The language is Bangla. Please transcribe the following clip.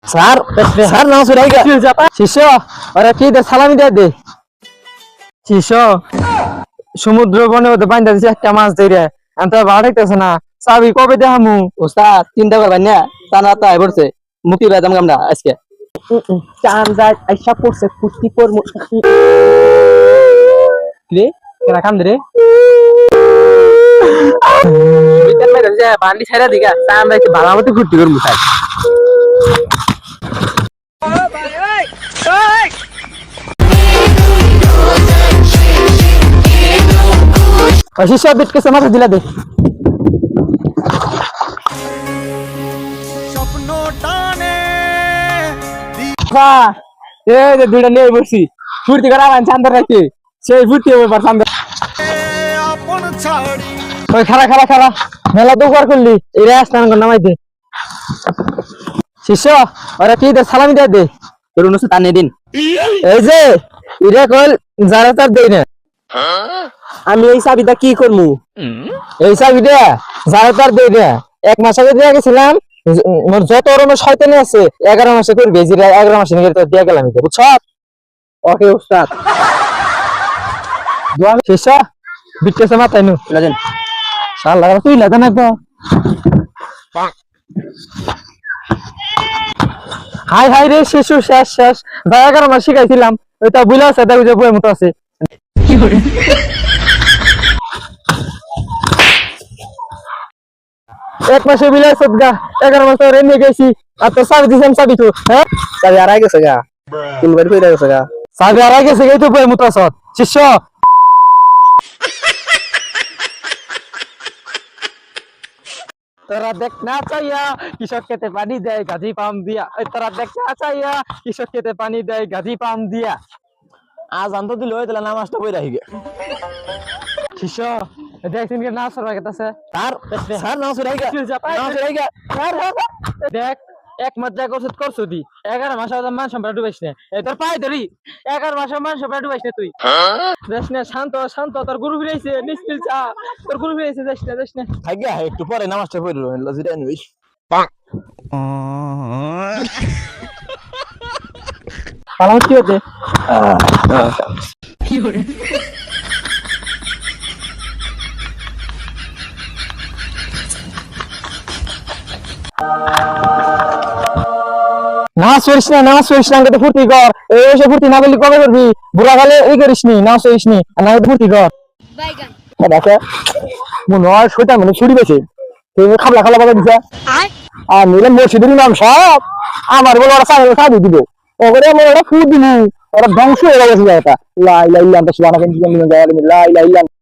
স্যার স্যার নামাজ পড়ে আইগা শিষ্য ওরা কি দে সালামি দে শিষ্য সমুদ্র বনে ওতে বাইন্দা দিছে একটা মাছ ধরে আমি তো ভাড়া দেখতেছ না চাবি কবে দেখামু ওস্তাদ চিন্তা করবেন না চান রাত আয় পড়ছে মুক্তি পেতাম আমরা আজকে চান যায় আইসা পড়ছে কুস্তি করমু রে কেনা কাম দে রে বিদ্যান মেরে যে বান্ডি ছাইরা দিগা চা আমরা একটু ভালো মতো ফুর্তি করমু তাই শিষ্য বিটকে মাথা দিলা দে দুইটা নিয়ে বসছি ফুর্তি করা চান্দর রাখি সেই ফুর্তি হবে চান্দর ওই খারা খারা খারা মেলা তো কর করলি এই রে স্নান কর নামাই দে শিষ্য ওরা কি দে সালামি দে তোর অনুষ্ঠ টানে দিন এই যে ইরে কল যারা তার দেই না আমি এই চাবিটা কি করবো এই চাবিটা যারা তার দেই না এক মাস আগে দিয়ে গেছিলাম মোর যত রকমের শয়তানি আছে 11 মাসে করবে জিরা 11 মাসে নিয়ে তো দিয়ে গেলাম বুঝছ ওকে ওস্তাদ দোয়া শিষ্য বিটকেছে মাথায় নু লাজেন শালা তুই লাগা না তো হাই হাই রে শিশু শেষ শেষ 11 মাস শিখাইছিলাম ওইটা বুঝলা আছে দেখো যে বইয়ের মতো আছে কি করে এক মাসে বিলাই সদগা 11 মাস ধরে নিয়ে গেছি আর তো চাবি দিছেন চাবি তো হ্যাঁ চাবি আড়াই গেছে গা তিনবার ফিরে গেছে গা চাবি আড়াই গেছে এই তো বইয়ের মতো আছে শিষ্য তোরা দেখ না চাইয়া কৃষক খেতে পানি দেয় গাজী পাম দিয়া তোরা দেখ না চাইয়া কৃষক খেতে পানি দেয় গাজী পাম দিয়া আজ আন্ত দিল হয় তাহলে নামাজটা বই রাখি শিষ্য দেখছেন কি না সরবা গেছে স্যার স্যার নামাজ পড়ে আইগা নামাজ পড়ে আইগা দেখ এক মাস যা করছিস করছো দি 11 মাস আজ মান সম্পর্ক ডুবাইছ না এ তোর পায়ে ধরি 11 মাস মান সম্পর্ক ডুবাইছ না তুই দেখ না শান্ত শান্ত তোর গুরু ফিরাইছে নিষ্পিল চা তোর গুরু ফিরাইছে দেখ না আইগা একটু পরে নামাজটা পড়ি লজিরা নই পালাম কি হতে কি করে নামাজ পড়িস না তো ফুর্তি কর এই এসে ফুর্তি না করলে কবে করবি বুড়া গালে এই করিস নি নামাজ পড়িস নি আর না ফুর্তি কর দেখো মনে হয় শৈতান মানে ছুরি পেয়েছে তুমি খাবলা খাবলা বাজা দিছা আর নিলে মসজিদের নাম সব আমার বলে ওরা সাবি দিব ওরে আমার ওরা ফুট দিব ওরা ধ্বংস হয়ে গেছে জায়গাটা লা ইলাহা ইল্লাল্লাহ আনতা সুবহানাকা ইন্নী কুনতু মিনাজ জালিমিন লা ইলাহা ইল্লাল্লাহ